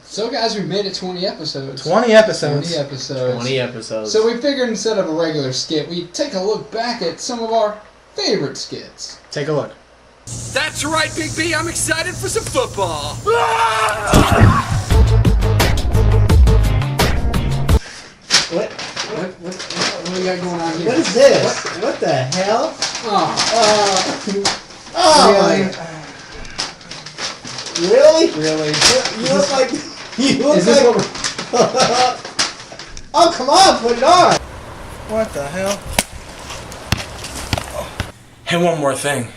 So, guys, we've made it 20 episodes. 20 episodes. 20 episodes. 20 episodes. So we figured instead of a regular skit, we'd take a look back at some of our favorite skits. Take a look. That's right, Big B. I'm excited for some football. What What do we got going on here? is this? What the hell? Really? Really? You look like... You look Is this like... what we're... Oh, come on, put it on. What the hell? And one more thing.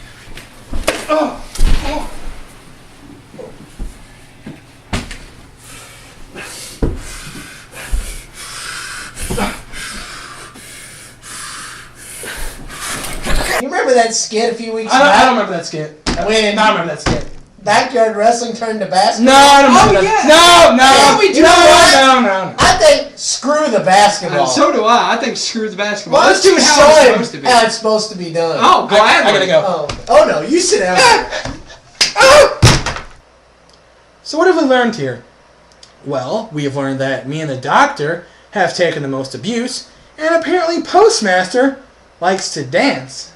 You remember that skit a few weeks I back? don't remember that skit. When I don't remember that skit. backyard wrestling turned to basketball? No, I don't remember yeah. that. Yeah, we do. No. I think screw the basketball. So do I. I think screw the basketball. Why Let's don't do you how show it's him supposed to be. how it's supposed to be done? Oh, gladly. I gotta go. Oh no, you sit down. So what have we learned here? Well, we have learned that me and the doctor have taken the most abuse, and apparently PostMaster likes to dance.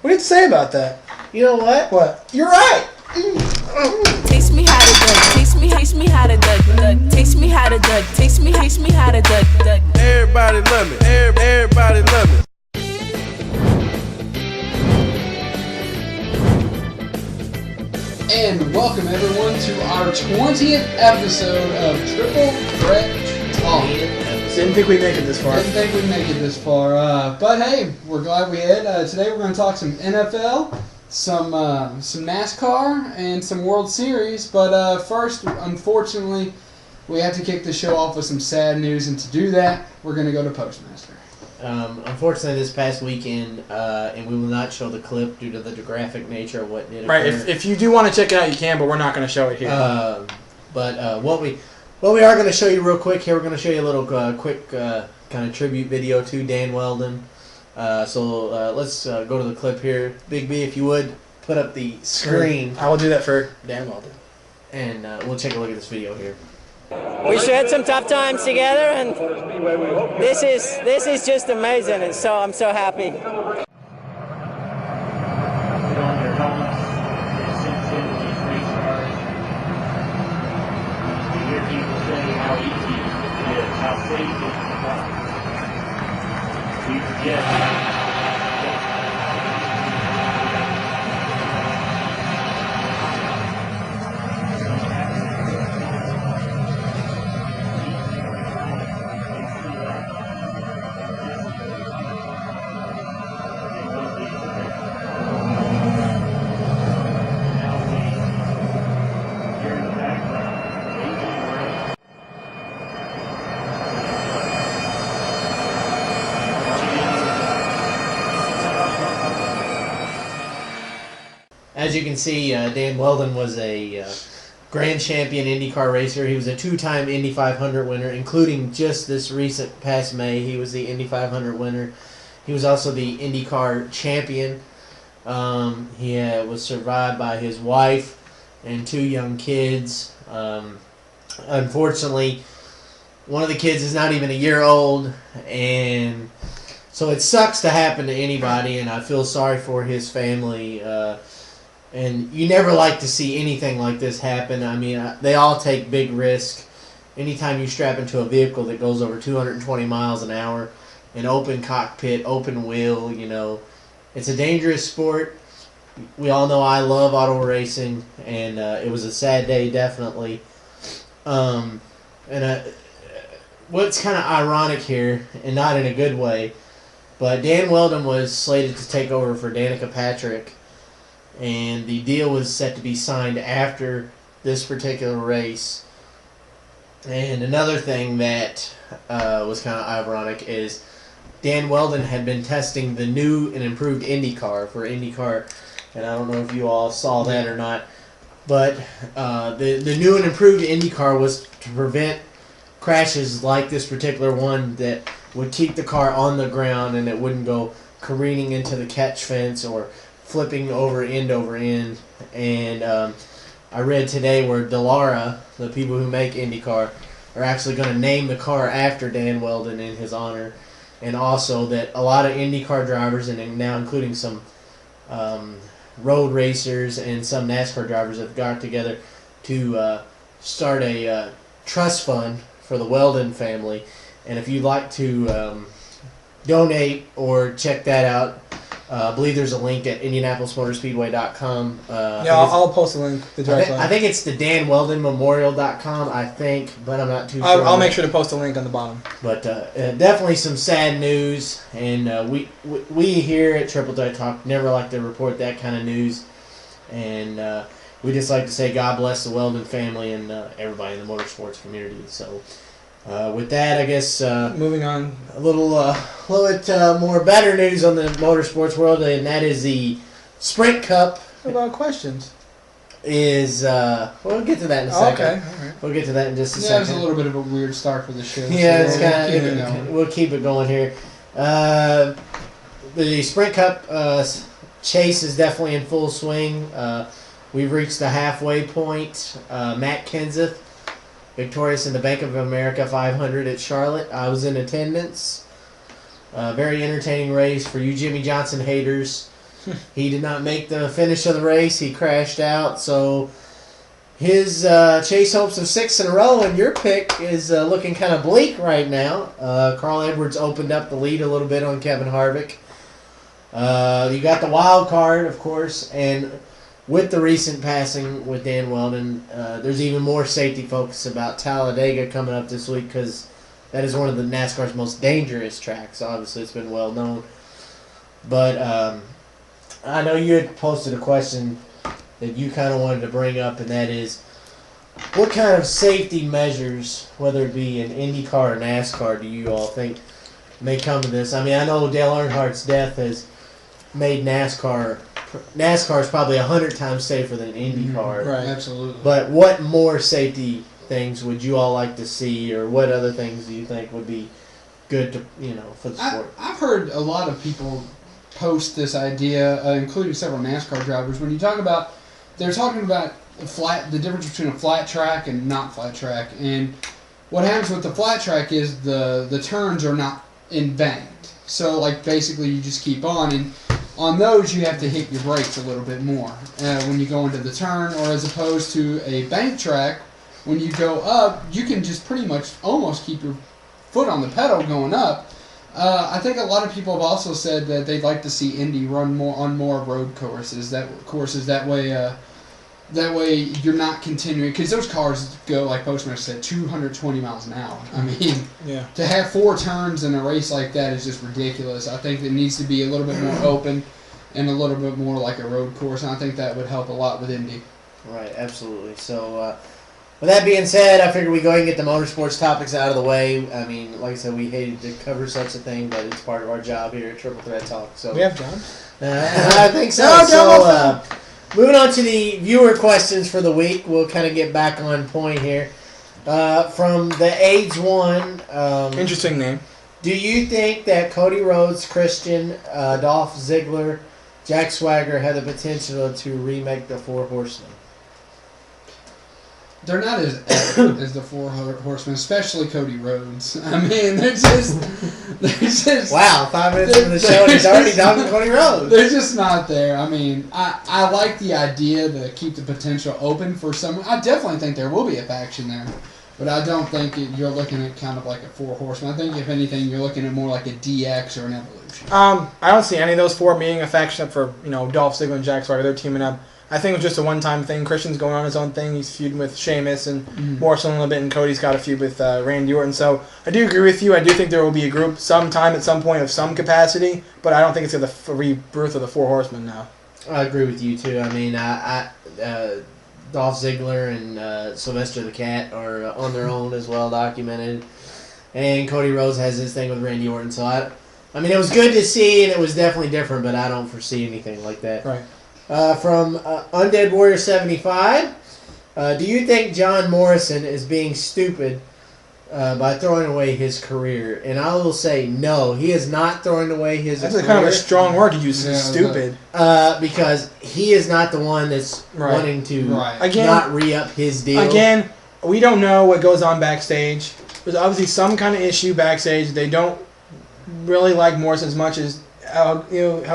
What do you say about that? You know what? What? You're right. Taste me how to duck. Taste me how to duck. Taste me how to duck. Taste me how to duck. Everybody love me. Everybody love me. And welcome everyone to our 20th episode of Triple Threat Talk. Didn't think we'd make it this far. Didn't think we'd make it this far, but hey, we're glad we did. Today we're going to talk some NFL, some NASCAR, and some World Series. But first, unfortunately, we have to kick the show off with some sad news, and to do that, we're going to go to PostMaster. Unfortunately, this past weekend, and we will not show the clip due to the graphic nature of what did Right, occur. if you do want to check it out, you can, but we're not going to show it here. But what we are going to show you real quick here, we're going to show you a little quick kind of tribute video to Dan Weldon. So let's go to the clip here. Big B, if you would, put up the screen. I will do that for Dan Weldon. And we'll take a look at this video here. We shared some tough times together, and this is just amazing, and so I'm so happy. As you can see, Dan Weldon was a grand champion IndyCar racer. He was a two-time Indy 500 winner, including just this recent past May. He was the Indy 500 winner. He was also the IndyCar champion. He was survived by his wife and two young kids. Unfortunately, one of the kids is not even a year old, and so it sucks to happen to anybody, and I feel sorry for his family. And you never like to see anything like this happen. I mean, they all take big risks. Anytime you strap into a vehicle that goes over 220 miles an hour, an open cockpit, open wheel, you know, it's a dangerous sport. We all know I love auto racing, and it was a sad day, definitely. What's kind of ironic here, and not in a good way, but Dan Weldon was slated to take over for Danica Patrick, and the deal was set to be signed after this particular race. And another thing that was kind of ironic is Dan Weldon had been testing the new and improved IndyCar for IndyCar, and I don't know if you all saw that or not, but the new and improved IndyCar was to prevent crashes like this particular one that would keep the car on the ground and it wouldn't go careening into the catch fence or flipping over end, and I read today where Dallara, the people who make IndyCar, are actually going to name the car after Dan Weldon in his honor. And also that a lot of IndyCar drivers, and now including some road racers and some NASCAR drivers, have got together to start a trust fund for the Weldon family. And if you'd like to donate or check that out, I believe there's a link at IndianapolisMotorspeedway.com. I'll post a link. I think it's the DanWeldonMemorial.com, I think, but I'm not too sure. I'll make sure to post a link on the bottom. But definitely some sad news, and we here at Triple Threat Talk never like to report that kind of news, and we just like to say God bless the Weldon family and everybody in the motorsports community. So with that, I guess moving on, a little bit more better news on the motorsports world, and that is the Sprint Cup. What about questions? We'll get to that in a second. Okay, all right. We'll get to that in just a Yeah, it was second. a little bit of a weird start for the show. Yeah, so it's kind of. We'll keep it going here. The Sprint Cup chase is definitely in full swing. We've reached the halfway point. Matt Kenseth, victorious in the Bank of America 500 at Charlotte. I was in attendance. Very entertaining race for you Jimmy Johnson haters. He did not make the finish of the race. He crashed out. So his chase hopes of 6 in a row, and your pick is looking kind of bleak right now. Carl Edwards opened up the lead a little bit on Kevin Harvick. You got the wild card, of course, and with the recent passing with Dan Weldon, there's even more safety focus about Talladega coming up this week because that is one of the NASCAR's most dangerous tracks. Obviously, it's been well known. But I know you had posted a question that you kind of wanted to bring up, and that is, what kind of safety measures, whether it be in IndyCar or NASCAR, do you all think may come to this? I mean, I know Dale Earnhardt's death has made NASCAR is probably 100 times safer than IndyCar. Right, absolutely. But what more safety things would you all like to see, or what other things do you think would be good to, for the sport? I've heard a lot of people post this idea, including several NASCAR drivers. When you talk about, they're talking about the difference between a flat track and not flat track. And what happens with the flat track is the turns are not embanked. So, like, basically you just keep on, and on those you have to hit your brakes a little bit more when you go into the turn, or as opposed to a bank track, when you go up, you can just pretty much almost keep your foot on the pedal going up. I think a lot of people have also said that they'd like to see Indy run more on more road courses. That way you're not continuing, because those cars go, like PostMaster said, 220 miles an hour. I mean, yeah. To have 4 turns in a race like that is just ridiculous. I think it needs to be a little bit more open and a little bit more like a road course, and I think that would help a lot with Indy. Right, absolutely. So, with that being said, I figured we go ahead and get the motorsports topics out of the way. I mean, like I said, we hated to cover such a thing, but it's part of our job here at Triple Threat Talk. So we have John. I think so. No, moving on to the viewer questions for the week, we'll kind of get back on point here. From the AIDS one, interesting name. Do you think that Cody Rhodes, Christian, Dolph Ziggler, Jack Swagger have the potential to remake the Four Horsemen? They're not as epic as the Four Horsemen, especially Cody Rhodes. I mean, they're just wow, 5 minutes into the show and he's already talking to Cody Rhodes. They're just not there. I mean, I like the idea to keep the potential open for some. I definitely think there will be a faction there, but I don't think you're looking at kind of like a Four Horsemen. I think if anything, you're looking at more like a DX or an Evolution. I don't see any of those 4 being a faction up for Dolph Ziggler and Jack Swagger. They're teaming up. I think it was just a one-time thing. Christian's going on his own thing. He's feuding with Sheamus and Morrison a little bit, and Cody's got a feud with Randy Orton. So I do agree with you. I do think there will be a group sometime at some point of some capacity, but I don't think it's the rebirth of the Four Horsemen now. I agree with you, too. I mean, Dolph Ziggler and Sylvester the Cat are on their own as well documented, and Cody Rhodes has his thing with Randy Orton. So, I mean, it was good to see, and it was definitely different, but I don't foresee anything like that. Right. From Undead Warrior 75, do you think John Morrison is being stupid by throwing away his career. And I will say, no, he is not throwing away his That's career. kind of a strong word to use. Yeah, Stupid. Because he is not the one that's Right. wanting to Again, not re-up his deal. Again, we don't know what goes on backstage. There's obviously some kind of issue backstage. They don't really like Morrison as much as how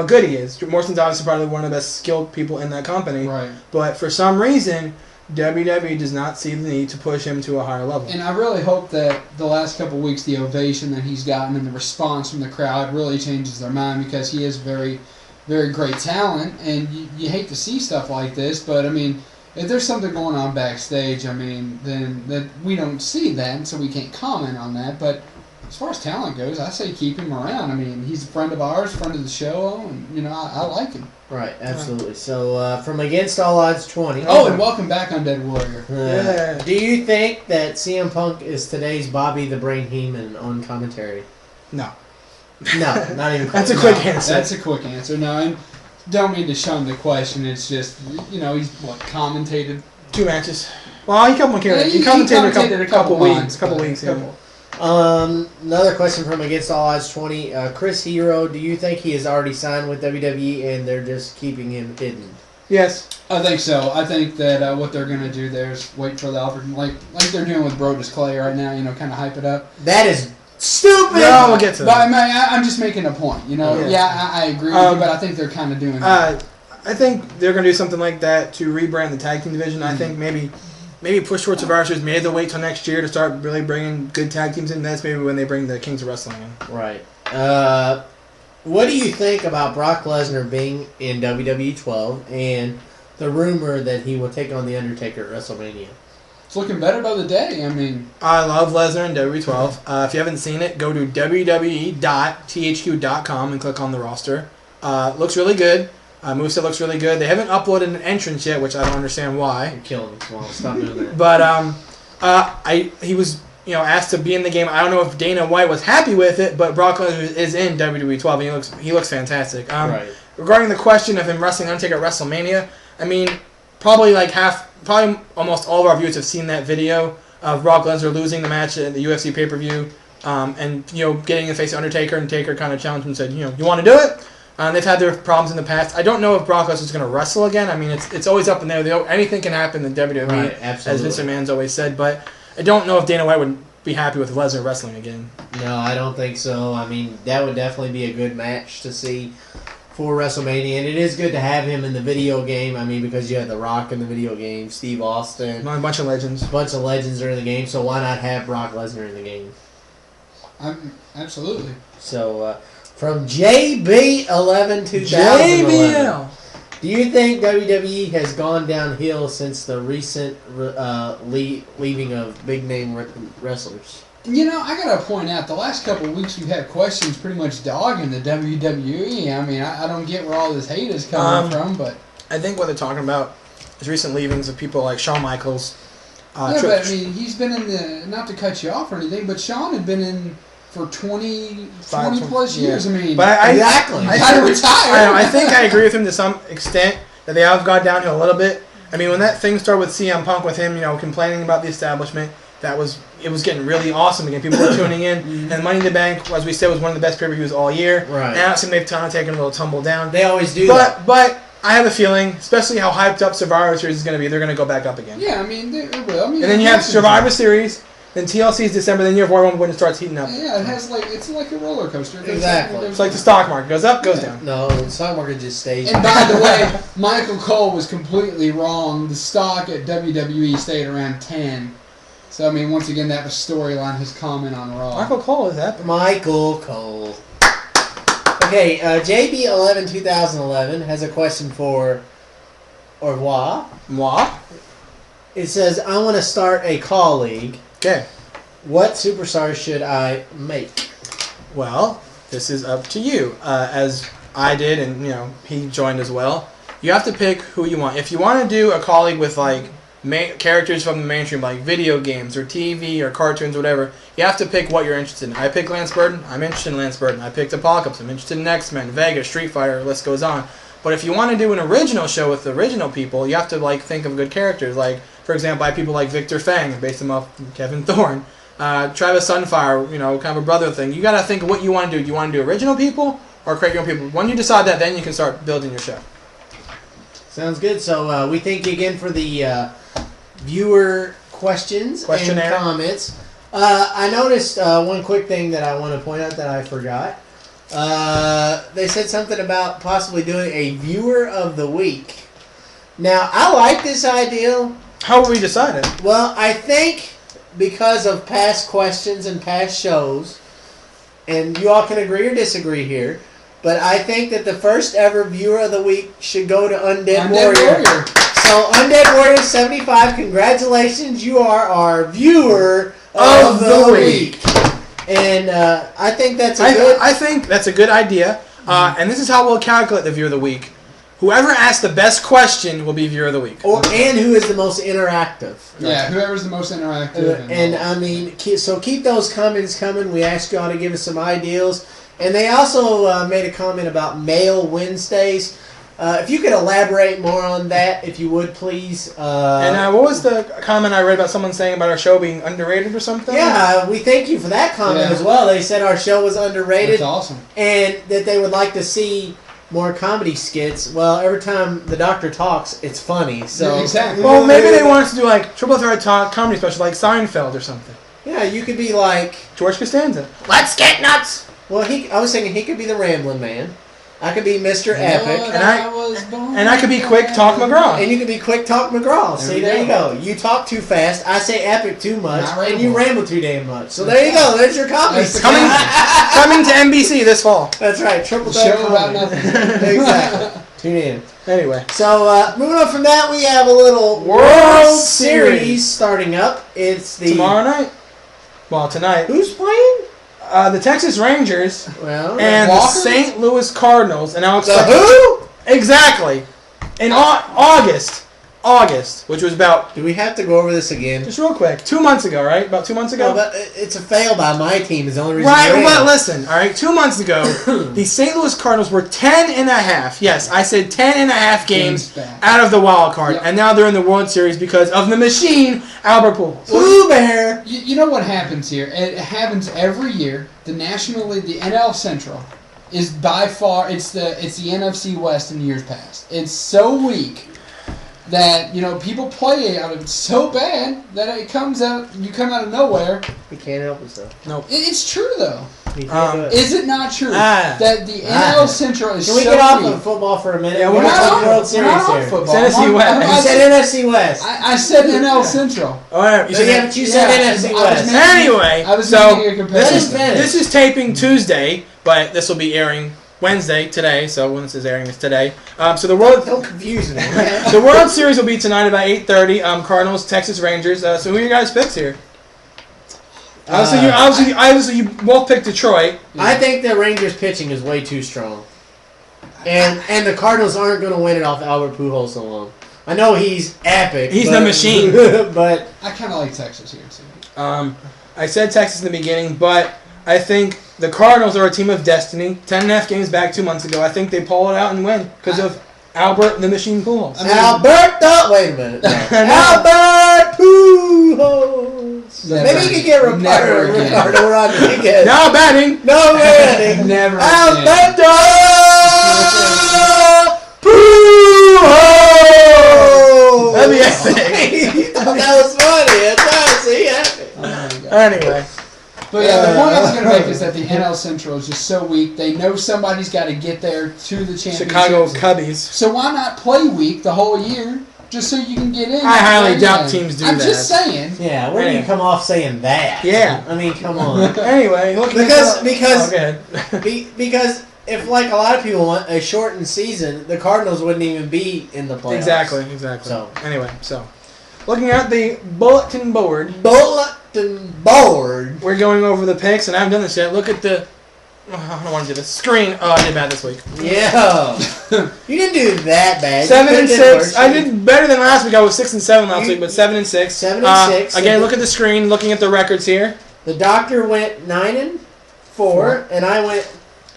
good he is. Morrison's obviously probably one of the best skilled people in that company. Right. But for some reason, WWE does not see the need to push him to a higher level. And I really hope that the last couple of weeks, the ovation that he's gotten and the response from the crowd really changes their mind, because he is very, very great talent. And you hate to see stuff like this, but I mean, if there's something going on backstage, I mean, then we don't see that, and so we can't comment on that. But as far as talent goes, I say keep him around. I mean, he's a friend of ours, friend of the show, and I like him. Right, absolutely. So, from Against All Odds 20. Oh, and welcome back, Undead Warrior. Yeah. Do you think that CM Punk is today's Bobby the Brain Heenan on commentary? No. No, not even That's a close. quick answer. That's a quick answer. No, and don't mean to shun the question. It's just, he's commentated. 2 matches. Well, he commentated. He commentated a couple weeks. Another question from Against All Odds 20. Chris Hero, do you think he has already signed with WWE and they're just keeping him hidden? Yes. I think so. I think that what they're going to do there is wait for the opportunity, like they're doing with Brodus Clay right now, kind of hype it up. That is stupid! No, we'll get to But that. I'm just making a point, Yeah. Yeah, I agree with you, but I think they're kind of doing that. I think they're going to do something like that to rebrand the tag team division. I think maybe push towards Survivor Series. Maybe they'll wait till next year to start really bringing good tag teams in. That's maybe when they bring the Kings of Wrestling in. Right. What do you think about Brock Lesnar being in WWE 12 and the rumor that he will take on The Undertaker at WrestleMania? It's looking better by the day. I mean, I love Lesnar in WWE12. If you haven't seen it, go to www.thq.com and click on the roster. Looks really good. Moveset looks really good. They haven't uploaded an entrance yet, which I don't understand why. I'm killing him. Well, stop doing that. But he was asked to be in the game. I don't know if Dana White was happy with it, but Brock Lesnar is in WWE 12 and he looks fantastic. Right. Regarding the question of him wrestling Undertaker at WrestleMania, I mean, probably almost all of our viewers have seen that video of Brock Lesnar losing the match at the UFC pay-per-view, and getting in the face of Undertaker, and Taker kind of challenged him and said, you want to do it? They've had their problems in the past. I don't know if Brock Lesnar's going to wrestle again. I mean, it's always up in there. Anything can happen in WWE, Right, absolutely. as Vince McMahon's always said. But I don't know if Dana White would be happy with Lesnar wrestling again. No, I don't think so. I mean, that would definitely be a good match to see for WrestleMania. And it is good to have him in the video game. I mean, because you have The Rock in the video game, Steve Austin. A bunch of legends. A bunch of legends are in the game, so why not have Brock Lesnar in the game? absolutely. So, from JB11 2011. JBL. Do you think WWE has gone downhill since the recent leaving of big-name wrestlers? I got to point out, the last couple of weeks we've had questions pretty much dogging the WWE. I mean, I don't get where all this hate is coming from, but... I think what they're talking about is recent leavings of people like Shawn Michaels. but I mean, he's been in the... Not to cut you off or anything, but Shawn had been in for 20 plus years. I mean, but exactly. He got to retire. I think I agree with him to some extent that they have gone downhill a little bit. I mean, when that thing started with CM Punk, with him, complaining about the establishment, it was getting really awesome again. People were tuning in, and Money in the Bank, as we said, was one of the best pay-per-views all year. Right. Now it seems they've kind of taken a little tumble down. They always do that. But I have a feeling, especially how hyped up Survivor Series is going to be, they're going to go back up again. Yeah, I mean, they will. I mean, And then you have Survivor Series, then TLC's December, then you have Royal Rumble when it starts heating up. Yeah, it's like a roller coaster. Exactly. It's like the stock market. Goes up, goes down. No, the stock market just stays. And by the way, Michael Cole was completely wrong. The stock at WWE stayed around 10. So, I mean, once again, that was storyline, his comment on Raw. Michael Cole is that? Michael Cole. Okay, JB11 2011 has a question for Au revoir. Moi? It says, I want to start a call league. Okay. What superstars should I make? Well, this is up to you. As I did, and he joined as well. You have to pick who you want. If you want to do a call league with characters from the mainstream, like video games or TV or cartoons or whatever, you have to pick what you're interested in. I picked Lance Burton. I'm interested in Lance Burton. I picked Apocalypse. I'm interested in X-Men, Vegas, Street Fighter. The list goes on. But if you want to do an original show with the original people, you have to think of good characters. Like, for example, I have people like Victor Fang, based him off Kevin Thorne. Tribe of Sunfire, kind of a brother thing. You got to think of what you want to do. Do you want to do original people or create your own people? When you decide that, then you can start building your show. Sounds good. So we thank you again for the viewer questions and comments. I noticed one quick thing that I want to point out that I forgot. They said something about possibly doing a viewer of the week. Now, I like this idea. How will we decide it? Well, I think because of past questions and past shows, and you all can agree or disagree here, but I think that the first ever viewer of the week should go to Undead Warrior. So, Undead Warrior 75, congratulations, you are our viewer of the week. And I think that's I think that's a good idea. And this is how we'll calculate the viewer of the week. Whoever asks the best question will be viewer of the week. And who is the most interactive. Yeah, whoever's the most interactive. So keep those comments coming. We asked y'all to give us some ideas. And they also made a comment about Mail Wednesdays. If you could elaborate more on that, if you would, please. And what was the comment I read about someone saying about our show being underrated or something? Yeah, we thank you for that comment as well. They said our show was underrated. That's awesome. And that they would like to see more comedy skits. Well, every time the doctor talks, it's funny. So exactly. Well, maybe they want us to do like Triple Threat Talk comedy special, like Seinfeld or something. Yeah, you could be like George Costanza. Let's get nuts. Well, I was thinking he could be the Rambling Man. I could be Mr. Epic. And I could be Quick Talk McGraw. And you could be Quick Talk McGraw. See, there you go. You talk too fast. I say Epic too much. And you ramble too damn much. So there you go. There's your comedy. Coming to NBC this fall. That's right. Triple show about nothing. Exactly. Tune in. Anyway. So moving on from that, we have a little World Series starting up. It's the tomorrow night. Well, tonight. Who's playing? The Texas Rangers and the St. Louis Cardinals. And I'll explain. The who? Exactly. In August, which was about... Do we have to go over this again? Just real quick. 2 months ago, right? About 2 months ago? No, but it's a fail by my team is the only reason. Right, but listen, all right? 2 months ago, the St. Louis Cardinals were 10.5. Yes, I said 10.5 games out of the wild card. Yep. And now they're in the World Series because of the machine, Albert Pujols. Blue Bear! You know what happens here? It happens every year. The National League, the NL Central, is by far, it's the NFC West in years past. It's so weak that, people play out of it so bad that you come out of nowhere. We can't help it, though. No. It's true, though. Is it not true that the NL Central is so weak? Can we get off of football for a minute? Yeah, we're not talking World Series here. Football. NFC West. You said NFC West. I said NL Central. All right. But you said NFC West. Anyway, I was making a comparison. This is taping Tuesday, but this will be airing Wednesday today, so when this is airing is today. So the World don't confuse me. The World Series will be tonight about 8:30. Cardinals, Texas Rangers. So who are your guys' picks here? Obviously, you both picked Detroit. I think the Rangers pitching is way too strong, and the Cardinals aren't going to win it off Albert Pujols alone. I know he's epic. He's the machine. But I kind of like Texas here too. I said Texas in the beginning, but I think the Cardinals are a team of destiny. 10.5 games back 2 months ago. I think they pull it out and win because of Albert the Machine Pujols. Wait a minute. Albert Pujols. Maybe you could get Ricardo Rodriguez again. Now batting. No batting. Never. Albert Pujols. That'd be epic. You thought that was funny. See? Anyway. But yeah, the point I was going to make is that the NL Central is just so weak. They know somebody's got to get there to the championship. Chicago Cubbies. So why not play weak the whole year just so you can get in? I highly doubt teams do that. I'm just saying. Yeah, where do you come off saying that? Yeah. I mean, come on. Anyway, because if like a lot of people want a shortened season, the Cardinals wouldn't even be in the playoffs. Exactly. So anyway, looking at the bulletin board. We're going over the picks, and I haven't done this yet. Look at the... I don't want to do this. Screen. Oh, I did bad this week. Yeah. You didn't do that bad. 7-6. I did better than last week. I was 6-7 last week, but 7-6. 7-6. Again, look at the screen. Looking at the records here. The doctor went 9-4, and I went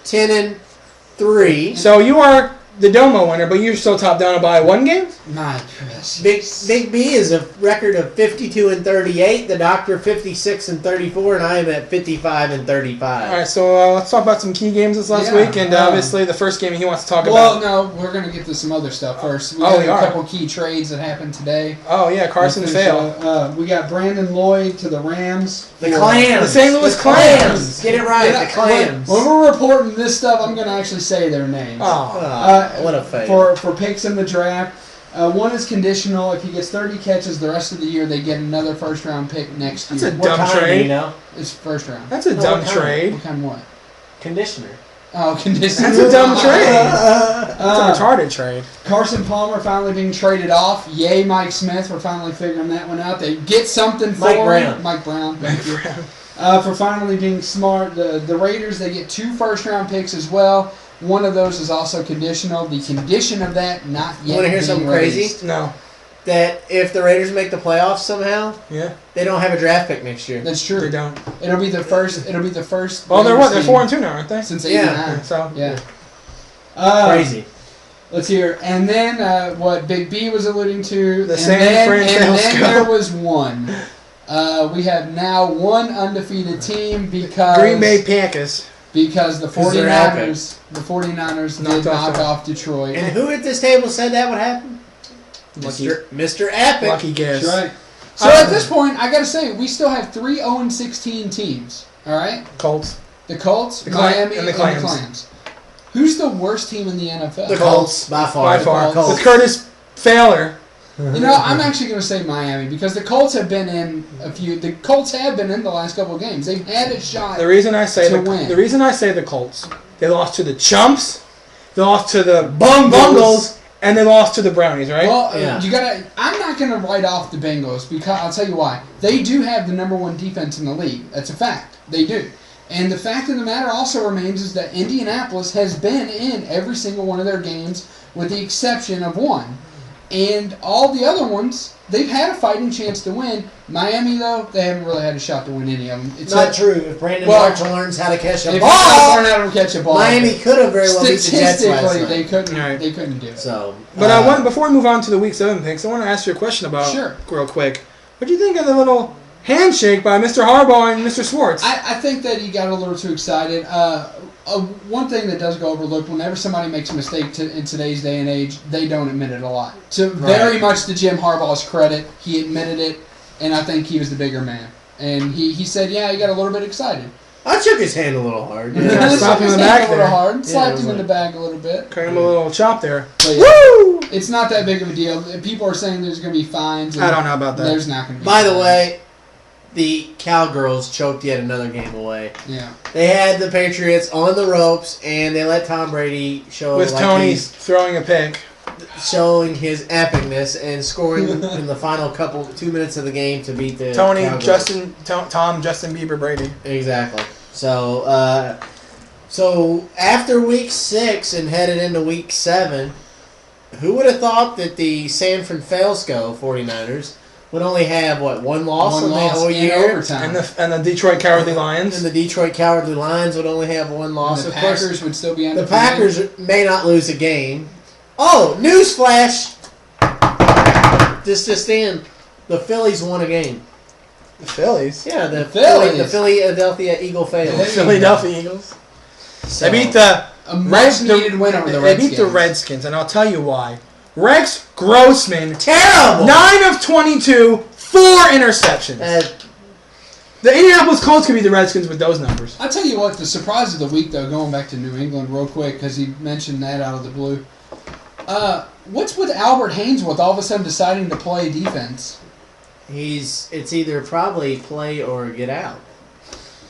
10-3. So you are the Domo winner, but you're still top down by 1 game? My goodness. Big B is a record of 52-38. The Doctor 56-34, and I am at 55-35. All right, so let's talk about some key games this last week, and obviously the first game he wants to talk about. Well, no, we're going to get to some other stuff first. We Oh, have a couple key trades that happened today. Oh, yeah, Carson Sale. We got Brandon Lloyd to the Rams. The Clams. The St. Louis Clams. Get it right, the Clams. When we're reporting this stuff, I'm going to actually say their names. What a fail. For picks in the draft. One is conditional. If he gets 30 catches the rest of the year, they get another first-round pick next year. That's a dumb trade. You know? It's first round. That's a dumb trade. What kind of what? Conditioner. Oh, conditional. That's a dumb trade. That's a retarded trade. Carson Palmer finally being traded off. Yay, Mike Smith. We're finally figuring that one out. They get something for him. Mike Brown. Thank you. For finally being smart. The Raiders, they get 2 first-round picks as well. One of those is also conditional. The condition of that, not yet. You want to hear something crazy? No. That if the Raiders make the playoffs somehow, they don't have a draft pick next year. That's true. They don't. It'll be the first. Well, they're what? They're 4-2 now, aren't they? Since '89. So yeah. Crazy. Let's hear. And then what Big B was alluding to. The San Francisco. And then there was one. We have now one undefeated team because Green Bay Packers. Because the 49ers did knock off Detroit. And who at this table said that would happen? Mr. Epic. Lucky guess. That's right. So at this point, I got to say, we still have 3 0-16 teams. All right? Colts. The Colts, Miami, and the Clams. Who's the worst team in the NFL? The Colts, by far. By far. Colts. With Curtis Fowler. You know, I'm actually going to say Miami because the Colts have been in a few. The Colts have been in the last couple of games. They've had a shot. The reason I say win. The reason I say the Colts, they lost to the Chumps, they lost to the Bungles, and they lost to the Brownies, right? Well, you gotta. I'm not going to write off the Bengals because I'll tell you why. They do have the number 1 defense in the league. That's a fact. They do. And the fact of the matter also remains is that Indianapolis has been in every single one of their games with the exception of one. And all the other ones, they've had a fighting chance to win. Miami, though, they haven't really had a shot to win any of them. It's not true. If Brandon Marshall learns how to catch a ball, learn how to catch a ball, Miami could have very well beat the Jets last night. They couldn't do it. So, but before we move on to the Week 7 picks, I want to ask you a question about real quick. What do you think of the little handshake by Mr. Harbaugh and Mr. Swartz? I think that he got a little too excited. One thing that does go overlooked, whenever somebody makes a mistake in today's day and age, they don't admit it a lot. Very much to Jim Harbaugh's credit, he admitted it, and I think he was the bigger man. And he said, yeah, he got a little bit excited. I shook his hand a little hard. Slapped him in the back a little hard. Slapped him in the back a little bit. Gave him a little chop there. Woo! It's not that big of a deal. People are saying there's going to be fines. I don't know about that. There's not going to be By fines. the way, the Cowgirls choked yet another game away. Yeah. They had the Patriots on the ropes, and they let Tom Brady show with Tony throwing a pick, showing his epicness and scoring in the final 2 minutes of the game to beat the Tony, Cowgirls. Tom, Justin Bieber, Brady. Exactly. So, after Week 6 and headed into Week 7, who would have thought that the San Francisco 49ers would only have, one loss in the whole year? Overtime. And the Detroit Cowardly Lions. And the Detroit Cowardly Lions would only have 1 loss. And the Packers would still be undefeated. The Packers may not lose a game. Oh, newsflash! Just in, the Phillies won a game. The Phillies? Yeah, the Phillies. The Philadelphia Eagles failed. The Philadelphia Eagles. So, They beat the much-needed win over the Redskins. They beat the Redskins, and I'll tell you why. Rex Grossman, terrible. 9 of 22, 4 interceptions. The Indianapolis Colts could beat the Redskins with those numbers. I'll tell you what, the surprise of the week, though, going back to New England real quick, because he mentioned that out of the blue. What's with Albert Haynesworth all of a sudden deciding to play defense? It's either probably play or get out.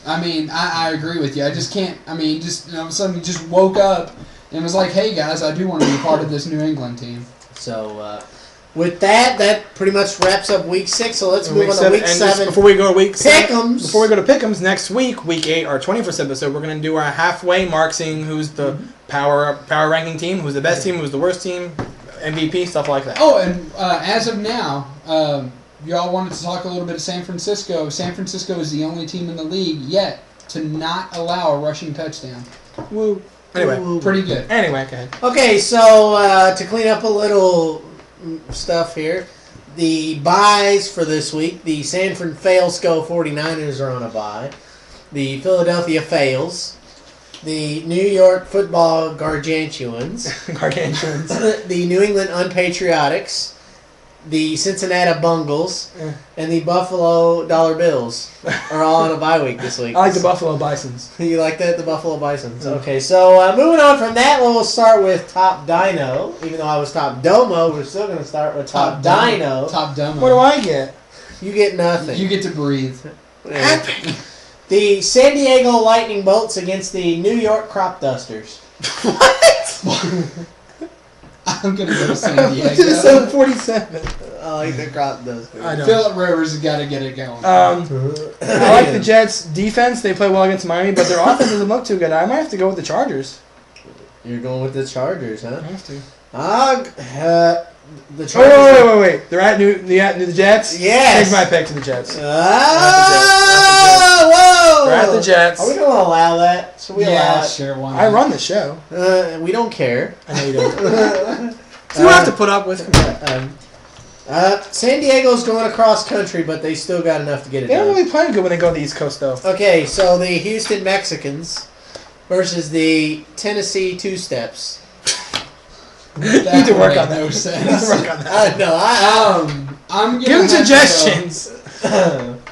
I mean, I agree with you. I just can't. I mean, just all of a sudden he just woke up and was like, "Hey guys, I do want to be part of this New England team." So with that pretty much wraps up Week 6. So let's move on to Week 7. Before we go to Week 7, Pick'ems. Before we go to Pick'ems next week, Week 8, our 21st episode, we're going to do our halfway mark, seeing who's the power ranking team, who's the best team, who's the worst team, MVP, stuff like that. Oh, and as of now, y'all wanted to talk a little bit of San Francisco. San Francisco is the only team in the league yet to not allow a rushing touchdown. Woo. Anyway. Pretty good. Anyway, go ahead. Okay, so to clean up a little stuff here, the buys for this week, the San Francisco 49ers are on a bye. The Philadelphia Fails. The New York Football Gargantuans. The New England Unpatriotics. The Cincinnati Bungles. And the Buffalo Dollar Bills are all on a bye week this week. I like the Buffalo Bisons. You like that? The Buffalo Bisons. Okay, so moving on from that, we'll start with Top Dino. Even though I was Top Domo, we're still going to start with Top Dino. Top Domo. What do I get? You get nothing. You get to breathe. Epic. The San Diego Lightning Bolts against the New York Crop Dusters. What? I'm going to go to San Diego. To the 747. I like the Crop Dusters. I know. Phillip Rivers has got to get it going. I like the Jets' defense. They play well against Miami, but their offense doesn't look too good. I might have to go with the Chargers. You're going with the Chargers, huh? I have to. The Chargers. Wait. They're at the Jets? Yes. Change my pick to the Jets. Whoa! They're at the Jets. Are we going to allow that? Should we allow it? sure. Why not? I run the show. We don't care. I know you don't. So you have to put up with San Diego's going across country, but they still got enough to get it They don't done. really play good when they go to the East Coast, though. Okay, so the Houston Mexicans versus the Tennessee Two Steps. You need to work on that. No sense. Work on that. I know. I'm Give them gonna have suggestions.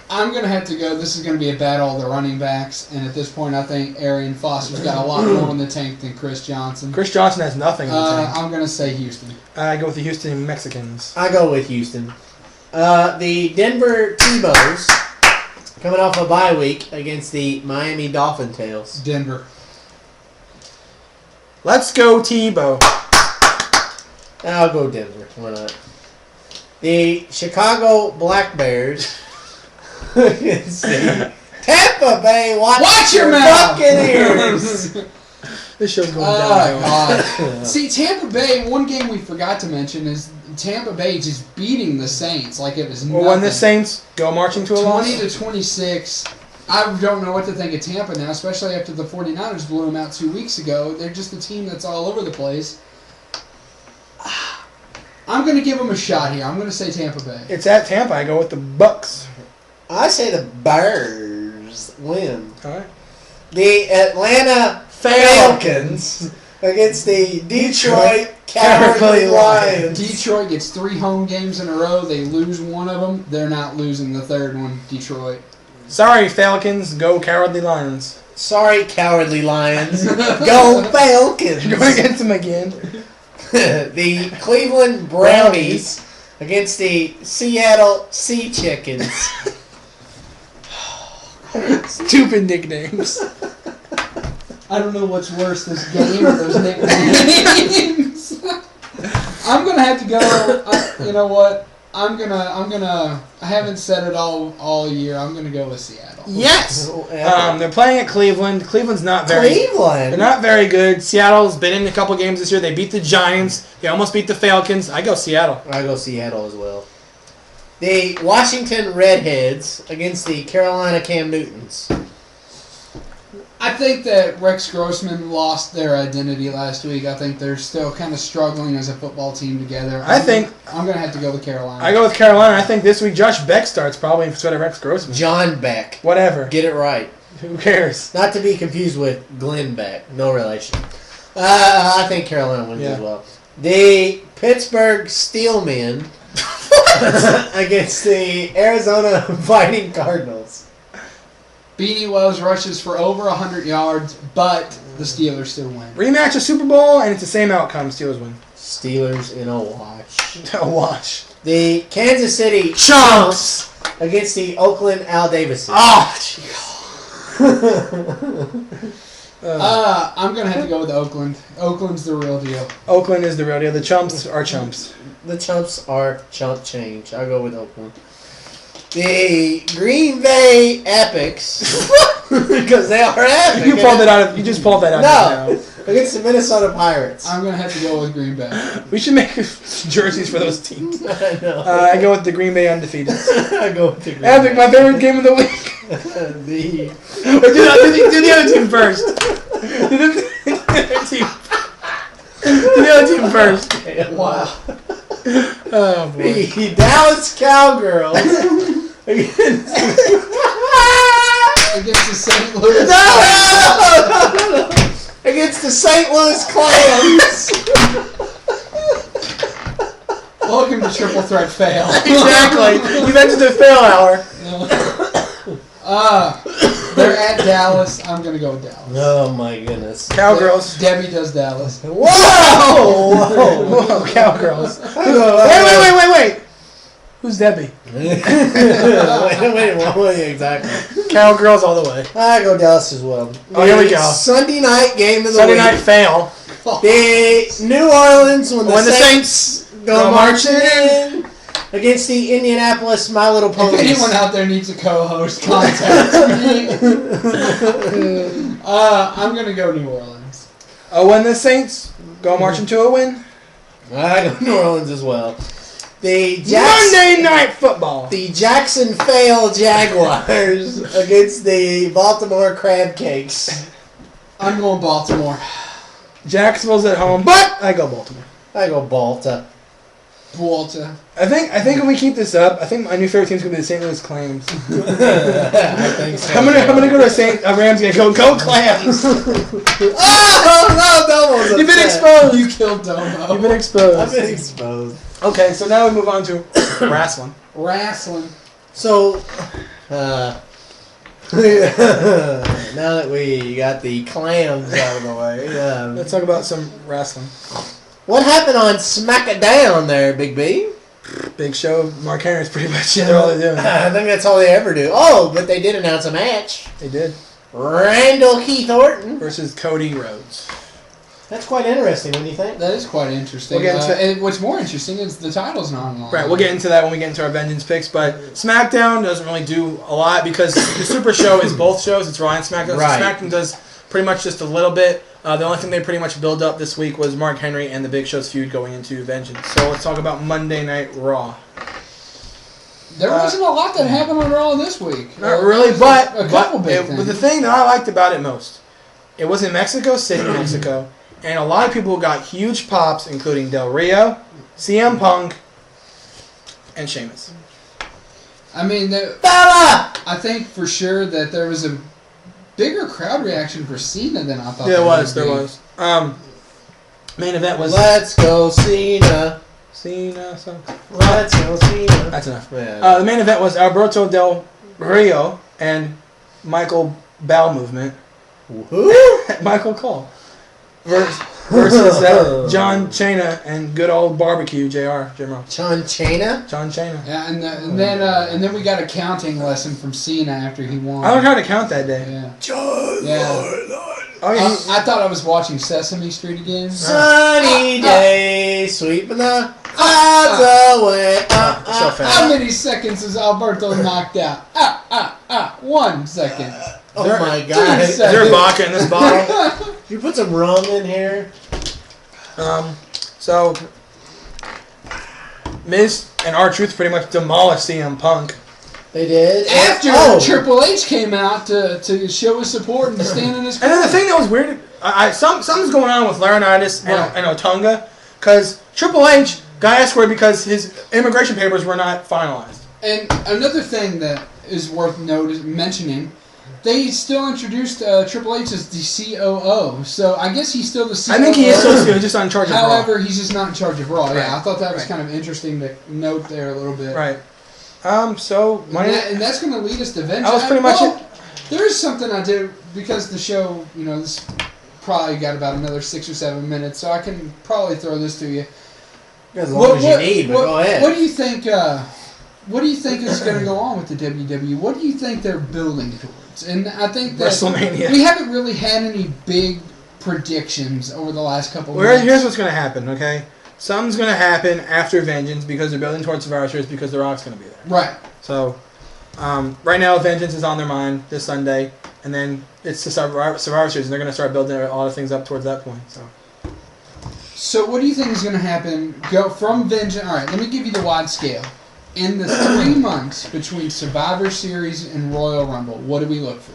I'm going to have to go. This is going to be a battle of the running backs, and at this point, I think Arian Foster's got a lot more in the tank than Chris Johnson. Chris Johnson has nothing in the tank. I'm going to say Houston. I go with the Houston Mexicans. I go with Houston. The Denver T-Bows coming off a bye week against the Miami Dolphin Tails. Denver. Let's go Tebow. I'll go Denver. Why not? The Chicago Black Bears against the Tampa Bay Watch your mouth! Buccaneers. This show's going Oh, downhill. God. See, Tampa Bay, one game we forgot to mention is Tampa Bay just beating the Saints like it was nothing. Well, when the Saints go marching to a loss? 20-26. I don't know what to think of Tampa now, especially after the 49ers blew them out 2 weeks ago. They're just a team that's all over the place. I'm going to give them a shot here. I'm going to say Tampa Bay. It's at Tampa. I go with the Bucks. I say the Bears win. All right. The Atlanta Falcons against the Detroit Cowardly Lions. Detroit gets 3 home games in a row. They lose one of them. They're not losing the third one, Detroit. Sorry, Falcons. Go Cowardly Lions. Sorry, Cowardly Lions. Go Falcons. You're going against them again. The Cleveland Brownies against the Seattle Sea Chickens. Stupid nicknames. I don't know what's worse, this game or those nicknames. I'm gonna have to go. You know what? I'm gonna. I haven't said it all year. I'm gonna go with Seattle. Yes. They're playing at Cleveland. Cleveland's not very. Cleveland. They're not very good. Seattle's been in a couple games this year. They beat the Giants. They almost beat the Falcons. I go Seattle. I go Seattle as well. The Washington Redheads against the Carolina Cam Newtons. I think that Rex Grossman lost their identity last week. I think they're still kind of struggling as a football team together. I think I'm going to have to go with Carolina. I go with Carolina. I think this week Josh Beck starts probably instead of Rex Grossman. John Beck. Whatever. Get it right. Who cares? Not to be confused with Glenn Beck. No relation. I think Carolina wins as well. The Pittsburgh Steelmen against the Arizona Fighting Cardinals. Beanie Wells rushes for over 100 yards, but the Steelers still win. Rematch of Super Bowl, and it's the same outcome. Steelers win. Steelers in a wash. A wash. The Kansas City Chumps against the Oakland Al Davises. I'm going to have to go with Oakland. Oakland's the real deal. Oakland is the real deal. The Chumps are chumps. The Chumps are chump change. I'll go with Oakland. The Green Bay Epics, because they are epic. You just pulled that out. No, against the Minnesota Pirates. I'm going to have to go with Green Bay. We should make jerseys for those teams. I know. I go with the Green Bay Undefeated. I go with the Green Epic, Bay. my favorite game of the week. The Wait, do the other team first. The other team first. Wow. Oh boy. The Dallas Cowgirls Against the St. Louis. against the St. Louis Clams. Welcome to Triple Threat Fail. Exactly. You mentioned the fail hour. They're at Dallas. I'm gonna go with Dallas. Oh my goodness. Cowgirls. Debbie does Dallas. Whoa! Whoa, Cowgirls. Wait. Who's Debbie? wait, exactly. Cowgirls all the way. I go Dallas as well. Oh, here we go. Sunday night game of the Sunday week. night fail. The New Orleans when the the Saints go marching in against the Indianapolis My Little If Ponies. anyone out there needs a co-host, contact me. I'm gonna go New Orleans. When the Saints go marching to a win. I go New Orleans as well. Monday Night Football. The Jacksonville Jaguars against the Baltimore Crab Cakes. I'm going Baltimore. Jacksonville's at home, but I go Baltimore. I go Balta. Walter. I think if we keep this up, I think my new favorite team's gonna be the St. Louis Clams. I think so. I'm gonna go to Rams game. Go Clams. Oh no, Domo's You've been upset. exposed. You killed Domo. You've been exposed. I've been exposed. Okay, so now we move on to wrestling. Wrestling. So, now that we got the clams out of the way, Let's talk about some wrestling. what happened on SmackDown there, Big B? Big Show. Mark Henry's pretty much it. All they're doing. I think that's all they ever do. Oh, but they did announce a match. They did. Randall Keith Orton Versus Cody Rhodes. That's quite interesting, don't you think? That is quite interesting. We'll get into and what's more interesting is the title's not on. Right, we'll get into that when we get into our Vengeance picks, but SmackDown doesn't really do a lot because the Super Show is both shows. It's Raw and SmackDown. Right. So SmackDown does pretty much just a little bit. The only thing they pretty much built up this week was Mark Henry and the Big Show's feud going into Vengeance. So let's talk about Monday Night Raw. There wasn't a lot that happened on Raw this week. Not really, but a couple big things. But the thing that I liked about it most, it was in Mexico City, Mexico, and a lot of people got huge pops, including Del Rio, CM Punk, and Sheamus. I mean, I think for sure that there was a bigger crowd reaction for Cena than I thought. There was. Main event was Let's go, Cena. Cena. So. Let's go, Cena. That's enough. Yeah. The main event was Alberto Del Rio and Michael Bell Movement. Who? Michael Cole. Versus John Cena and good old barbecue JR Jim Ross. John Cena? John Cena. Yeah, and then we got a counting lesson from Cena after he won. I learned how to count that day. Yeah. John Oh yeah. I thought I was watching Sesame Street again. Sunny day, sweeping the clouds away. So fast. How many seconds is Alberto knocked out? 1 second. Oh my 2 god. Is there seconds. vodka in this bottle? You put some rum in here? So Miz and R-Truth pretty much demolished CM Punk. They did. After Triple H came out to show his support and stand in his And corner. then the thing that was weird, something's going on with Laurinaitis and Otunga, because Triple H got escorted because his immigration papers were not finalized. And another thing that is worth mentioning, they still introduced Triple H as the COO. So I guess he's still the COO. I think he is still just not in charge of Raw. However, he's just not in charge of Raw. Right. Yeah, I thought that was Right. kind of interesting to note there a little bit. Right. So And that's going to lead us to Vengeance. That was pretty much it. There is something I do because the show, this probably got about another 6 or 7 minutes, so I can probably throw this to you. As long as you need, but go ahead. What do you think? What do you think is going to go on with the WWE? What do you think they're building towards? And I think that WrestleMania. we haven't really had any big predictions over the last couple of months. Here's what's going to happen, okay? Something's going to happen after Vengeance because they're building towards Survivor Series because The Rock's going to be there. Right. So, right now, Vengeance is on their mind this Sunday, and then it's the Survivor Series, and they're going to start building a lot of things up towards that point. So what do you think is going to happen? Go from Vengeance. All right, let me give you the wide scale. In the 3 months between Survivor Series and Royal Rumble, what do we look for?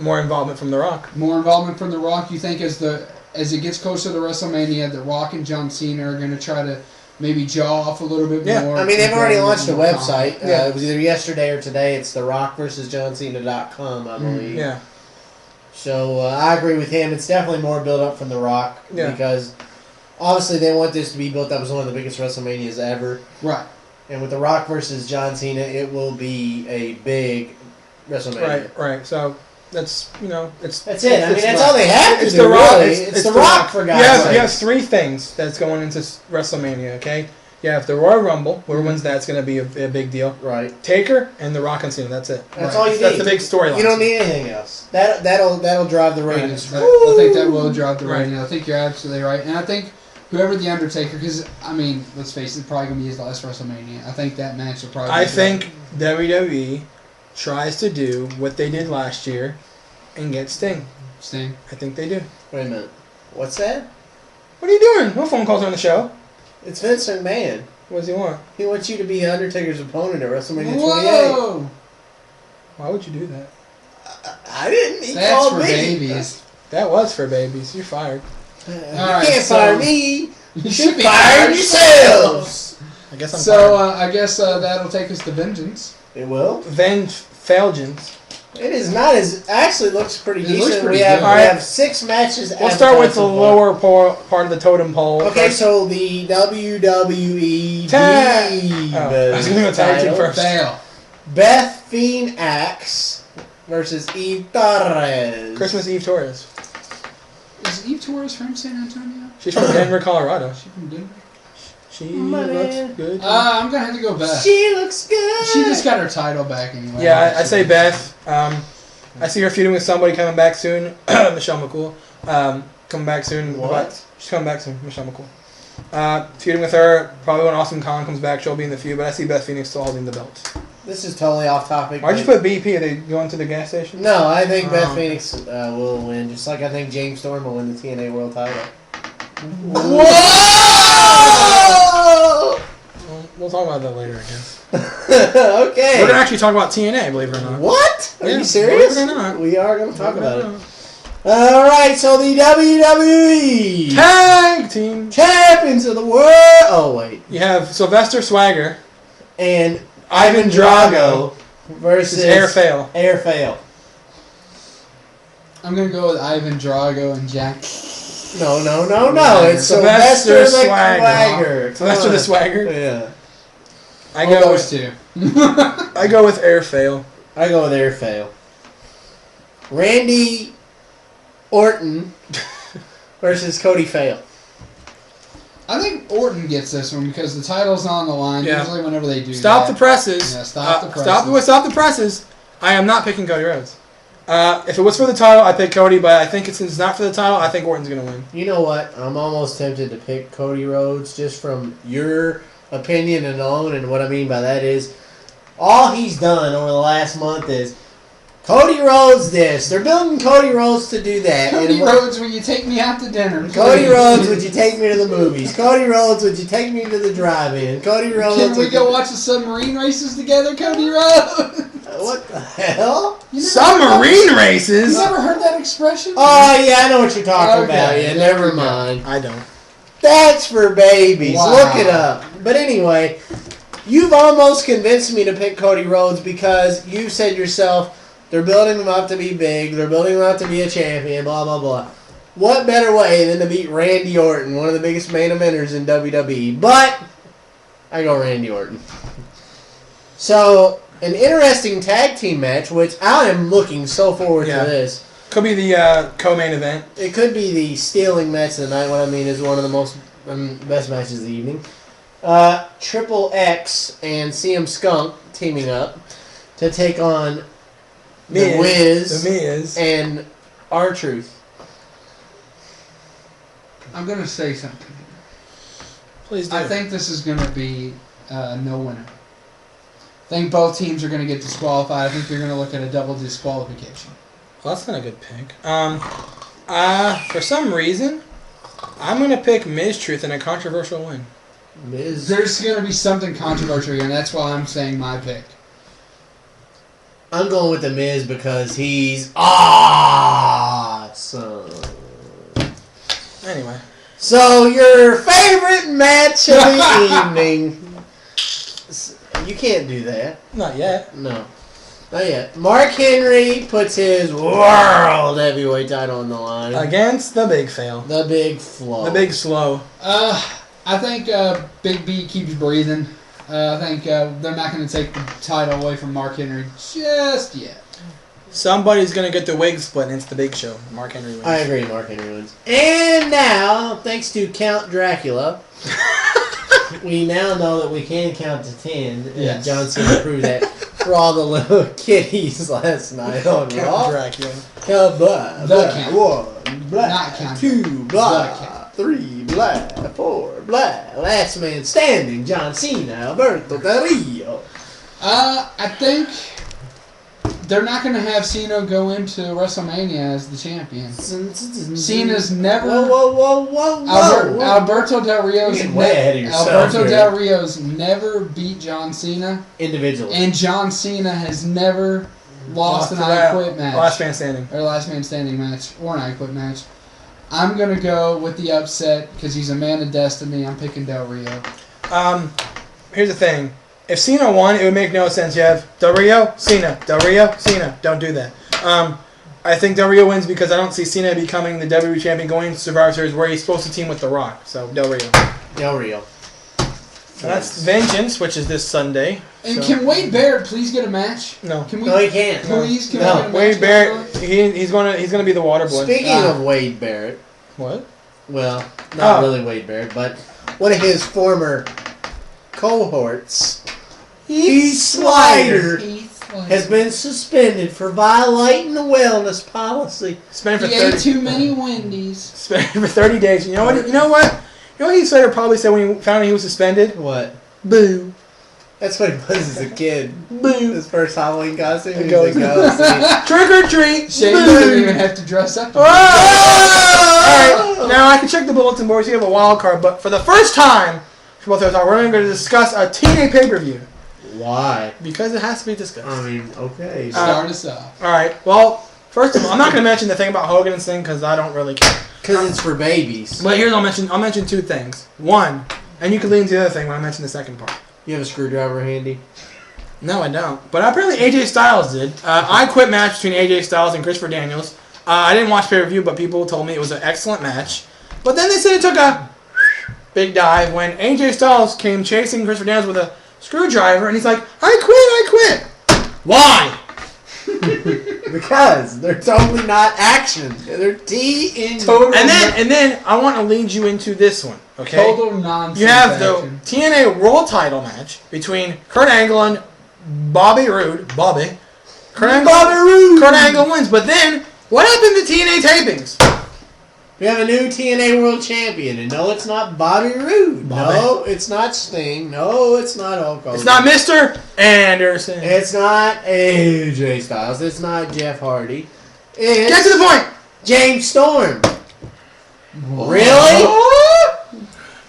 More involvement from The Rock. More involvement from The Rock, you think, as the as it gets closer to WrestleMania, The Rock and John Cena are going to try to maybe jaw off a little bit more. I mean, they've already launched a more website. confident. It was either yesterday or today. It's therockversusjohncena.com, I believe. Yeah. So I agree with him. It's definitely more build up from The Rock because obviously they want this to be built up as one of the biggest WrestleManias ever. Right. And with The Rock versus John Cena, it will be a big WrestleMania. Right. So that's it's That's it. I mean, that's Rock. all they have to It's do. The Rock. Really. It's It's The The Rock Rock. for God's sake. You have three things that's going into WrestleMania. Okay. You have the Royal Rumble. Whoever wins that's going to be a big deal. Right. Taker and The Rock and Cena. That's it. That's all you need. That's the big storyline. You don't need anything else. That'll drive the ratings. I think that will drive the rating. I think you're absolutely right, and I think whoever the Undertaker, because I mean, let's face it, probably gonna be his last WrestleMania. I think that match will probably. I think WWE tries to do what they did last year and get Sting. Sting. I think they do. Wait a minute. What's that? What are you doing? No phone calls on the show. It's Vince McMahon. What does he want? He wants you to be Undertaker's opponent at WrestleMania 28. Whoa! Why would you do that? I didn't. He That's called for me. babies. That was for babies. You're fired. You Alright, can't so- fire me. You should be Fire fired yourselves. I guess I'm So fired. I guess that'll take us to Vengeance. It will. Felgens. It is not as actually looks pretty It decent. looks pretty we have good. we have 6 matches. We'll start with the advertised so far. lower part of the totem pole. Okay, so the WWE Tag. Divas Oh, I was gonna go tag team title, first. Fail. Beth Fiend Axe versus Eve Torres. Christmas Eve Torres. Is Eve Torres from San Antonio? She's from Denver, Colorado. She from Denver? She Money. looks good. I'm gonna have to go Beth. She looks good. She just got her title back anyway. Yeah, I say Beth. I see her feuding with somebody coming back soon. Michelle McCool. Coming back soon. What? She's coming back soon. Michelle McCool. Feuding with her. Probably when Awesome Kong comes back, she'll be in the feud. But I see Beth Phoenix still holding the belt. This is totally off topic. Why'd you but- put BP? Are they going to the gas station? No, I think Beth Oh. Phoenix will win, just like I think James Storm will win the TNA World Title. Whoa! We'll talk about that later, I guess. Okay. We're gonna actually talk about TNA, believe it or not. What? Are Yeah, you serious? believe it or not. We are going to talk Believe about it or it. not. All right, so the WWE Tag team. champions of the world. Oh wait, You have Sylvester Swagger and Ivan Drago versus Air Fail. Air Fail. I'm gonna go with Ivan Drago and Jack. No. It's Sylvester Sylvester Swagger. Swagger. Sylvester the Swagger. Yeah. I All go those with two. I go with Air Fail. I go with Air Fail. Randy Orton versus Cody Fail. I think Orton gets this one because the title's on the line. Yeah. Usually, whenever they do Stop that. the presses. Yeah, stop the presses. Stop the presses. I am not picking Cody Rhodes. If it was for the title, I pick Cody, but I think since it's not for the title, I think Orton's gonna win. You know what? I'm almost tempted to pick Cody Rhodes just from your opinion alone, and what I mean by that is all he's done over the last month is Cody Rhodes this. They're building Cody Rhodes to do that. Cody And Rhodes, will you take me out to dinner? Cody please? Rhodes, would you take me to the movies? Cody Rhodes, would you take me to the drive-in? Cody Rhodes, Can we would go you- watch the submarine races together, Cody Rhodes? What the hell? You never heard Submarine that? races. You never heard that expression? Oh yeah, I know what you're talking Okay, about. Yeah, there never we go. mind. I don't. That's for babies. Wow. Look it up. But anyway, you've almost convinced me to pick Cody Rhodes because you said yourself they're building him up to be big. They're building him up to be a champion. Blah blah blah. What better way than to beat Randy Orton, one of the biggest main eventers in WWE? But I go Randy Orton. So an interesting tag team match, which I am looking so forward Yeah. to this. Could be the co-main event. It could be the stealing match of the night. What I mean is one of the most best matches of the evening. Triple X and CM Skunk teaming up to take on The Wiz The Miz. and R-Truth. I'm going to say something. Please do. I think this is going to be no winner. I think both teams are going to get disqualified. I think they're going to look at a double disqualification. Well, that's not a good pick. For some reason, I'm going to pick Miz Truth in a controversial win. Miz. There's going to be something controversial here, and that's why I'm saying my pick. I'm going with The Miz because he's awesome. Anyway. So, your favorite match of the evening. You can't do that. Not yet. No. Not yet. Mark Henry puts his world heavyweight title on the line. Against the big fail. The big flow. The big slow. I think Big B keeps breathing. I think they're not going to take the title away from Mark Henry just yet. Somebody's going to get the wig split, and it's the big show. Mark Henry wins. I agree, Mark Henry wins. And now, thanks to Count Dracula, we now know that we can count to 10. Yes. John Cena proved that for all the little kitties last night on Count Raw. Dracula. Count blah, The blah, count. 1, blah, Not count. 2, blah, The count. 3, blah, 4, blah. Last man standing, John Cena, Alberto Del Rio. I think they're not going to have Cena go into WrestleMania as the champion. Cena's never. Whoa. Alberto Del Rio's You're getting way ahead of yourself Alberto here. Del Rio's never beat John Cena, Individually. and John Cena has never lost an I Quit match. Last man standing. Or last man standing match, or an I Quit match. I'm going to go with the upset because he's a man of destiny. I'm picking Del Rio. Here's the thing. If Cena won, it would make no sense. You have Del Rio, Cena, Del Rio, Cena. Don't do that. I think Del Rio wins because I don't see Cena becoming the WWE champion going to Survivor Series where he's supposed to team with The Rock. So, Del Rio. Del Rio. And that's Vengeance, which is this Sunday. And so. can Wade Barrett please get a match? No. Can we? No, he can't. Please, can we No. get a match? Wade Barrett, he's gonna be the water boy. Speaking of Wade Barrett, What? well, not Oh. really Wade Barrett, but one of his former cohorts, Heath Slider, has been suspended for violating the wellness policy. Spent for He 30. ate too many Wendy's. Spent for 30 days. You know what? You know what Heath Slater probably said when he found out he was suspended? What? Boo. That's what he was as a kid. Boo. His first Halloween costume. He Goes. was a ghost. Trick or treat. Shane Boo. doesn't even have to dress up. Oh! Alright, now I can check the bulletin board, so you have a wild card, but for the first time, for both of us, we're going to discuss a TNA pay-per-view. Why? Because it has to be discussed. I mean, okay. Start us off. Alright, well, first of all, I'm not going to mention the thing about Hogan's thing, because I don't really care. Because it's for babies. But here's I'll mention two things. One, and you can lean to the other thing when I mention the second part. You have a screwdriver handy? No, I don't. But apparently AJ Styles did. I Quit match between AJ Styles and Christopher Daniels. I didn't watch pay-per-view, but people told me it was an excellent match. But then they said it took a big dive when AJ Styles came chasing Christopher Daniels with a screwdriver, and he's like, I quit. Why? Because they're totally not action. They're Total And then I want to lead you into this one, okay? Total nonsense. You have the action. TNA World Title match between Kurt Angle and Bobby Roode. Kurt Angle wins, but then what happened to TNA tapings? We have a new TNA World Champion, and no, it's not Bobby Roode. Bobby. No, it's not Sting. No, it's not Hulk Hogan. It's not Mr. Anderson. It's not AJ Styles. It's not Jeff Hardy. It's Get to the point. James Storm. Really?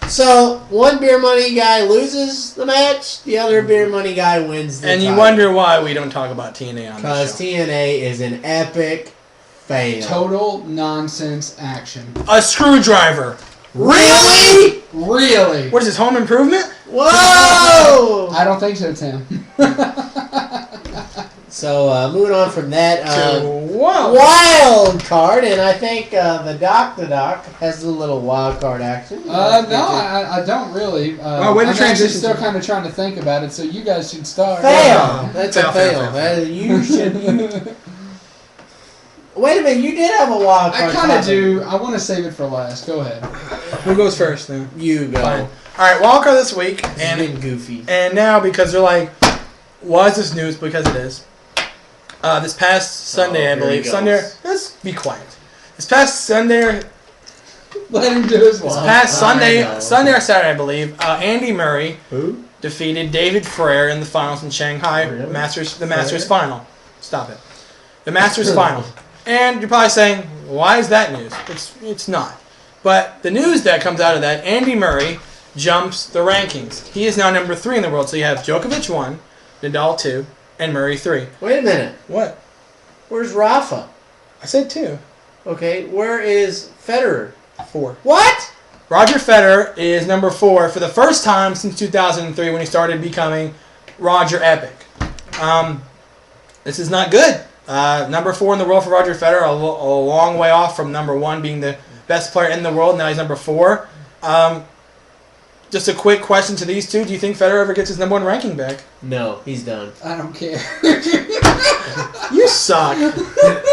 So, one beer money guy loses the match, the other beer money guy wins the And you title. wonder why we don't talk about TNA on Because this show. TNA is an epic fail. Total nonsense action. A screwdriver. Really? Really? What is this, Home Improvement? Whoa! I don't think so, Tim. So, moving on from that, Whoa. wild card, and I think the Doc has a little wild card action. No, I don't really. Well, way to I'm actually transition still to- kind of trying to think about it, so you guys should start. Fail. That's a Fail. fail. You should. Wait a minute, you did have a wild card. I kind of topic. do. I want to save it for last. Go ahead. Who goes first then? You go. Fine. Alright, wild card this week. It's been goofy. And now, because they're like, why is this news? Because it is. This past Sunday, I here he believe. goes. Sunday. Let's be quiet. This past Sunday. Let him do his This one. past Sunday know. or Saturday, I believe. Andy Murray Who? defeated David Frere in the finals in Shanghai. Really? The Masters Frere? final. Stop it. The Masters final. And you're probably saying, why is that news? It's not. But the news that comes out of that, Andy Murray jumps the rankings. He is now number 3 in the world. So you have Djokovic 1, Nadal 2, and Murray 3. Wait a minute. What? Where's Rafa? I said 2. Okay, where is Federer? 4. What? Roger Federer is number 4 for the first time since 2003 when he started becoming Roger Epic. This is not good. Number 4 in the world for Roger Federer, a long way off from number 1 being the best player in the world. Now he's number 4. Just a quick question to these two. Do you think Federer ever gets his number 1 ranking back? No, he's done. I don't care. You suck.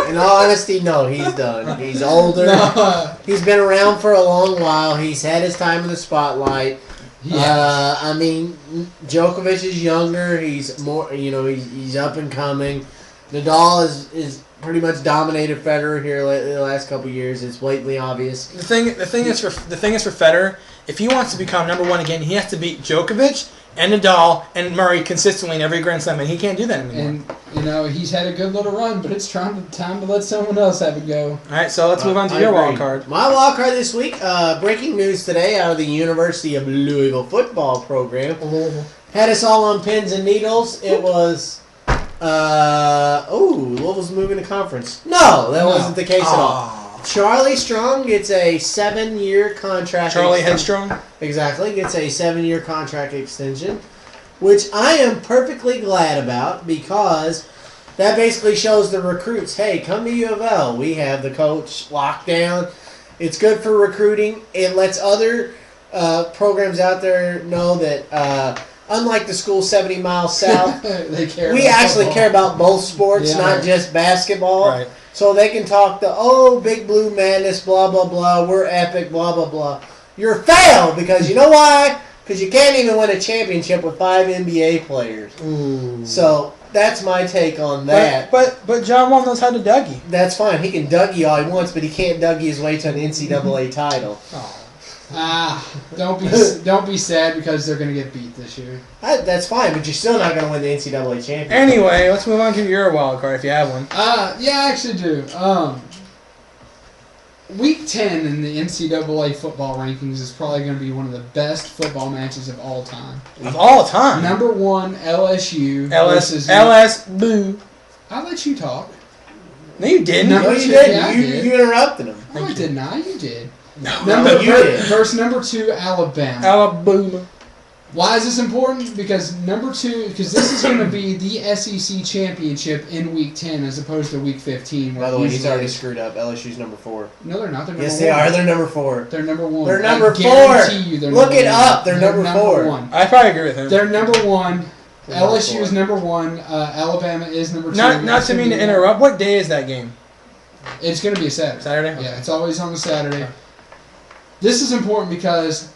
In all honesty, no, he's done. He's older. No. He's been around for a long while. He's had his time in the spotlight. Yeah. I mean, Djokovic is younger. He's more, he's up and coming. Nadal is pretty much dominated Federer here the last couple of years. It's blatantly obvious. The thing is for Federer, if he wants to become number 1 again, he has to beat Djokovic and Nadal and Murray consistently in every Grand Slam, and he can't do that anymore. And he's had a good little run, but it's time to let someone else have a go. All right, so let's move on to your wild card. My wild card this week, breaking news today out of the University of Louisville football program. Had us all on pins and needles. It was, Louisville's moving to conference. No, that wasn't the case at all. Charlie Strong gets a 7-year contract. Charlie Headstrong? Exactly, gets a 7-year contract extension, which I am perfectly glad about because that basically shows the recruits, hey, come to U of L. We have the coach locked down. It's good for recruiting. It lets other programs out there know that unlike the school 70 miles south, we actually care about both sports, not just basketball. Right. So they can talk Big Blue Madness, blah, blah, blah, we're epic, blah, blah, blah. You're failed because you know why? Because you can't even win a championship with 5 NBA players. Ooh. So that's my take on that. But John Wall knows how to Dougie. That's fine. He can Dougie all he wants, but he can't Dougie his way to an NCAA title. Don't be sad because they're going to get beat this year. That's fine, but you're still not going to win the NCAA championship. Anyway, let's move on to your wild card if you have one. Yeah, I actually do. Week 10 in the NCAA football rankings is probably going to be one of the best football matches of all time. Of all time? Number 1, LSU. LS Boo. I'll let you talk. No, you didn't. No, you didn't. You interrupted him. No, I did not. You did. No, you did. Verse number 2, Alabama. Alabama. Why is this important? Because this is going to be the SEC championship in Week 10 as opposed to Week 15. By the way, he's already screwed up. LSU's number 4. No, they're not. They're number 1. Yes, they are. They're number 4. They're number 1. They're number 4. Look it up. They're number 4. 1. I probably agree with him. They're number 1. LSU is number 1. Alabama is number 2. Not to mean to interrupt. What day is that game? It's going to be a Saturday. Saturday? Yeah, it's always on a Saturday. This is important because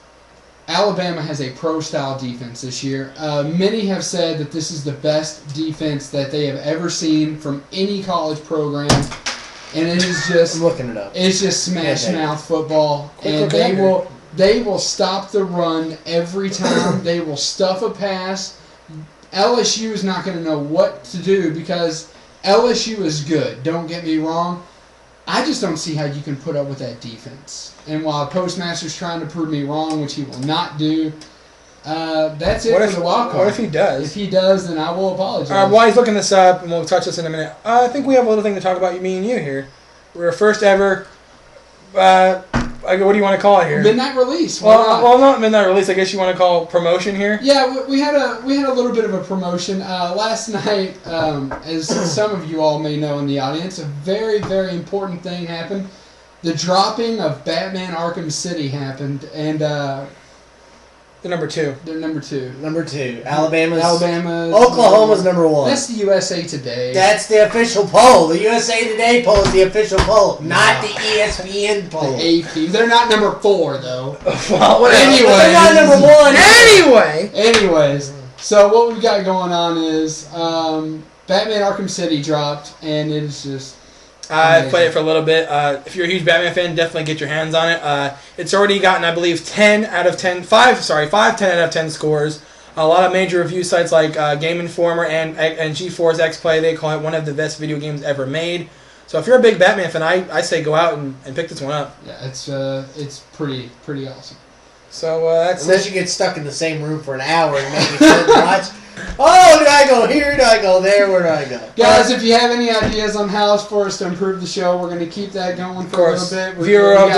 Alabama has a pro-style defense this year. Many have said that this is the best defense that they have ever seen from any college program, and it is just I'm looking it up. It's just smash mouth football, and they will stop the run every time. They will stuff a pass. LSU is not going to know what to do because LSU is good. Don't get me wrong. I just don't see how you can put up with that defense. And while PostMaster's trying to prove me wrong, which he will not do, that's it for the wild card. What if he does? If he does, then I will apologize. While he's looking this up, and we'll touch this in a minute, I think we have a little thing to talk about, me and you here. We're our first ever, what do you want to call it here? Midnight release. Well, not midnight release. I guess you want to call promotion here. Yeah, we had a little bit of a promotion last night. As some of you all may know in the audience, a very, very important thing happened. The dropping of Batman Arkham City happened, and they're number 2. They're number 2. Number 2. Alabama. Oklahoma's number 1. That's the USA Today. That's the official poll. The USA Today poll is the official poll, not the ESPN poll. The AP. They're not number 4 though. Well, anyway, they're not number 1. Anyways, so what we've got going on is Batman Arkham City dropped, and it's just. I played it for a little bit. If you're a huge Batman fan, definitely get your hands on it. It's already gotten, I believe, 5 10 out of 10 scores. A lot of major review sites like Game Informer and G4's X-Play, they call it one of the best video games ever made. So if you're a big Batman fan, I say go out and pick this one up. Yeah, it's pretty awesome. So that's Unless you get stuck in the same room for an hour and maybe sit and watch. Oh, do I go here? Do I go there? Where do I go? Guys, if you have any ideas on how for us to improve the show, we're going to keep that going for a little bit. Viewer of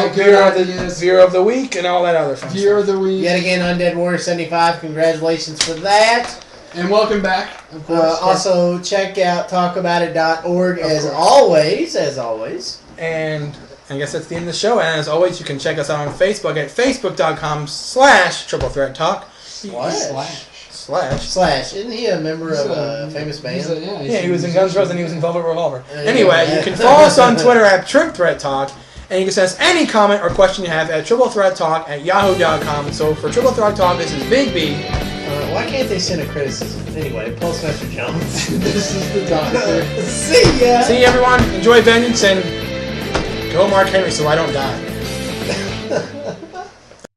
the week and all that other fun Viewer of stuff. the week. Yet again, Undead Warrior 75. Congratulations for that. And welcome back, of course. Also, check out talkaboutit.org as always. And I guess that's the end of the show. And as always, you can check us out on Facebook at facebook.com/triplethreattalk. Slash. Isn't he a member of a famous band? He was in Guns N' Roses and he was in Velvet Revolver. Anyway, you can follow us on Twitter at triplethreattalk. And you can send us any comment or question you have at triplethreattalk@yahoo.com. So for Triple Threat Talk, this is Big B. Why can't they send a criticism? Anyway, Postmaster Jones. This is the doctor. See ya! See you, everyone. Enjoy Vengeance and go Mark Henry so I don't die.